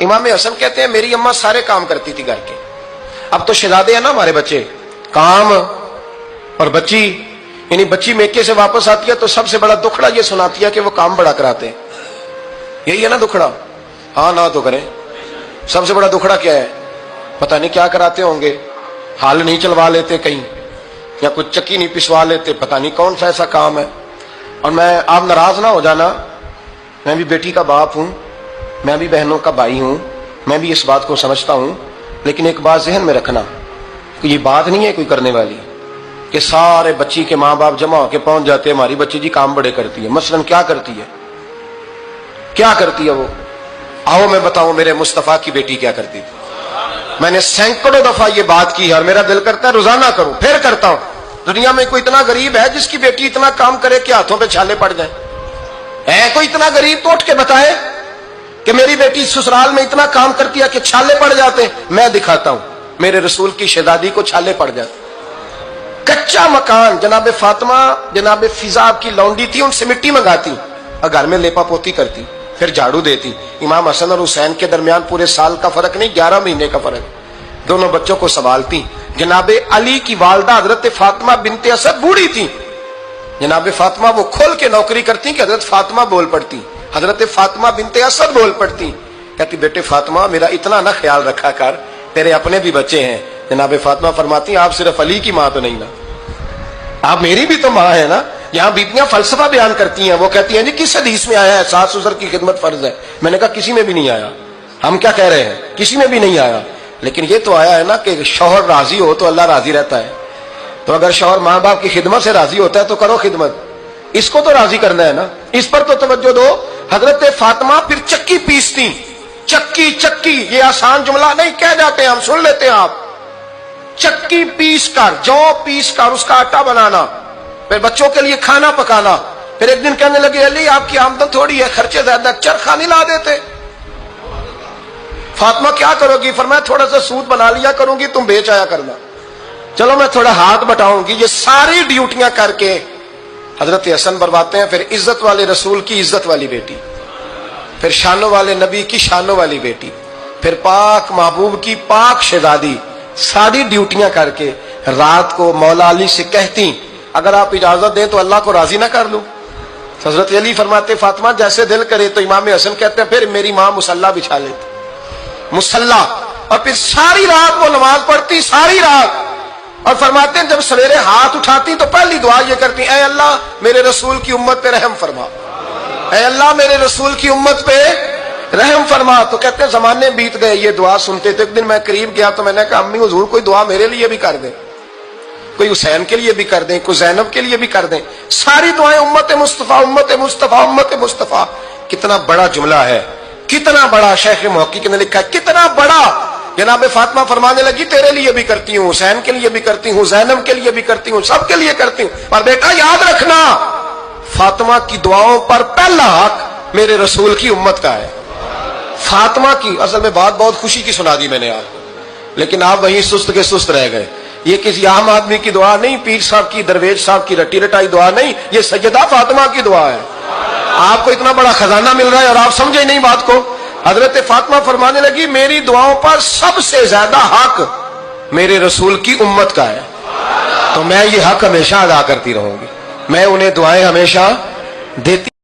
امام حسن کہتے ہیں میری اماں سارے کام کرتی تھی گھر کے. اب تو شہزادے ہیں نا ہمارے بچے, کام اور بچی, یعنی بچی میکے سے واپس آتی ہے تو سب سے بڑا دکھڑا یہ سناتی ہے کہ وہ کام بڑا کراتے ہیں. یہی ہے نا دکھڑا؟ ہاں نہ تو کریں. سب سے بڑا دکھڑا کیا ہے؟ پتہ نہیں کیا کراتے ہوں گے, ہال نہیں چلوا لیتے کہیں, یا کچھ چکی نہیں پسوا لیتے, پتہ نہیں کون سا ایسا کام ہے. اور آپ ناراض نہ ہو جانا, میں بھی بیٹی کا باپ ہوں, میں بھی بہنوں کا بھائی ہوں, میں بھی اس بات کو سمجھتا ہوں, لیکن ایک بات ذہن میں رکھنا کہ یہ بات نہیں ہے کوئی کرنے والی کہ سارے بچی کے ماں باپ جمع ہو کے پہنچ جاتے ہیں ہماری بچی جی کام بڑے کرتی ہے. مثلاً کیا کرتی ہے, کیا کرتی ہے وہ؟ آؤ میں بتاؤں میرے مصطفیٰ کی بیٹی کیا کرتی تھی. میں نے سینکڑوں دفعہ یہ بات کی اور میرا دل کرتا ہے روزانہ کروں, پھر کرتا ہوں. دنیا میں کوئی اتنا غریب ہے جس کی بیٹی اتنا کام کرے کہ ہاتھوں پہ چھالے پڑ جائیں؟ ہے کوئی اتنا غریب تو اٹھ کے بتائے کہ میری بیٹی سسرال میں اتنا کام کرتی ہے کہ چھالے پڑ جاتے ہیں. میں دکھاتا ہوں, میرے رسول کی شہزادی کو چھالے پڑ جاتے. کچا مکان, جناب فاطمہ جناب فضا کی لونڈی تھی, ان سے مٹی منگاتی اور گھر میں لیپا پوتی کرتی, پھر جھاڑو دیتی. امام حسن اور حسین کے درمیان پورے سال کا فرق نہیں, 11 مہینے کا فرق. دونوں بچوں کو سنبھالتی. جناب علی کی والدہ حضرت فاطمہ بنت اسد بوڑھی تھی. جناب فاطمہ وہ کھول کے نوکری کرتی کہ حضرت فاطمہ بول پڑتی, حضرت فاطمہ بنت اسد بول پڑتی. کہتی بیٹے فاطمہ میرا اتنا نہ خیال رکھا کر, تیرے اپنے بھی بچے ہیں. جناب فاطمہ فرماتی آپ صرف علی کی ماں تو نہیں نا, آپ میری بھی تو ماں ہے نا. یہاں بیٹیاں فلسفہ بیان کرتی ہیں, وہ کہتی ہیں جی کس حدیث میں آیا ہے ساس سسر کی خدمت فرض ہے؟ میں نے کہا کسی میں بھی نہیں آیا. ہم کیا کہہ رہے ہیں, کسی میں بھی نہیں آیا, لیکن یہ تو آیا ہے نا کہ شوہر راضی ہو تو اللہ راضی رہتا ہے. تو اگر شوہر ماں باپ کی خدمت سے راضی ہوتا ہے تو کرو خدمت, اس کو تو راضی کرنا ہے نا, اس پر تو توجہ دو. حضرت فاطمہ پھر چکی پیستی. چکی چکی یہ آسان جملہ نہیں, کہہ جاتے ہیں ہم, سن لیتے ہیں آپ. چکی پیس کر, جو پیس کر اس کا آٹا بنانا, پھر بچوں کے لیے کھانا پکانا. پھر ایک دن کہنے لگے علی آپ کی آمدن تھوڑی ہے, خرچے زیادہ, چرخا نہیں لا دیتے. فاطمہ کیا کرو گی؟ فرمایا تھوڑا سا سود بنا لیا کروں گی, تم بیچ آیا کرنا. چلو میں تھوڑا ہاتھ بٹاؤں گی. یہ ساری ڈیوٹیاں کر کے حضرت حسن برواتے ہیں. پھر عزت والے رسول کی عزت والی بیٹی, پھر شانوں والے نبی کی شانوں والی بیٹی, پھر پاک محبوب کی پاک شہزادی, ساری ڈیوٹیاں کر کے رات کو مولا علی سے کہتی اگر آپ اجازت دیں تو اللہ کو راضی نہ کر لوں. حضرت علی فرماتے فاطمہ جیسے دل کرے. تو امام حسن کہتے ہیں پھر میری ماں مصلی بچھا لیتی, مصلی, اور پھر ساری رات وہ نماز پڑھتی, ساری رات. اور فرماتے ہیں جب سویرے ہاتھ اٹھاتی تو پہلی دعا یہ کرتی اے اللہ میرے رسول کی امت پہ رحم فرما, اے اللہ میرے رسول کی امت پہ رحم فرما. تو کہتے ہیں زمانے بیت گئے یہ دعا سنتے. تو ایک دن میں قریب گیا تو میں نے کہا امی حضور کوئی دعا میرے لیے بھی کر دیں, کوئی حسین کے لیے بھی کر دیں, کوئی زینب کے لیے بھی کر دیں. ساری دعائیں امت مصطفیٰ امت مصطفیٰ امت مصطفیٰ. کتنا بڑا جملہ ہے, کتنا بڑا. شیخ محقق نے لکھا کتنا بڑا. جناب فاطمہ فرمانے لگی تیرے لیے بھی کرتی ہوں, حسین کے لیے بھی کرتی ہوں, زینب کے لیے بھی کرتی ہوں, سب کے لیے کرتی ہوں. اور بیٹا یاد رکھنا فاطمہ کی دعاؤں پر پہلا حق میرے رسول کی امت کا ہے. فاطمہ کی اصل میں بات بہت خوشی کی سنا دی میں نے آپ کو, لیکن آپ وہیں سست کے سست رہ گئے. یہ کسی عام آدمی کی دعا نہیں, پیر صاحب کی, درویش صاحب کی رٹی رٹائی دعا نہیں, یہ سیدہ فاطمہ کی دعا ہے. آپ کو اتنا بڑا خزانہ مل رہا ہے اور آپ سمجھے نہیں بات کو. حضرت فاطمہ فرمانے لگی میری دعاؤں پر سب سے زیادہ حق میرے رسول کی امت کا ہے, تو میں یہ حق ہمیشہ ادا کرتی رہوں گی, میں انہیں دعائیں ہمیشہ دیتی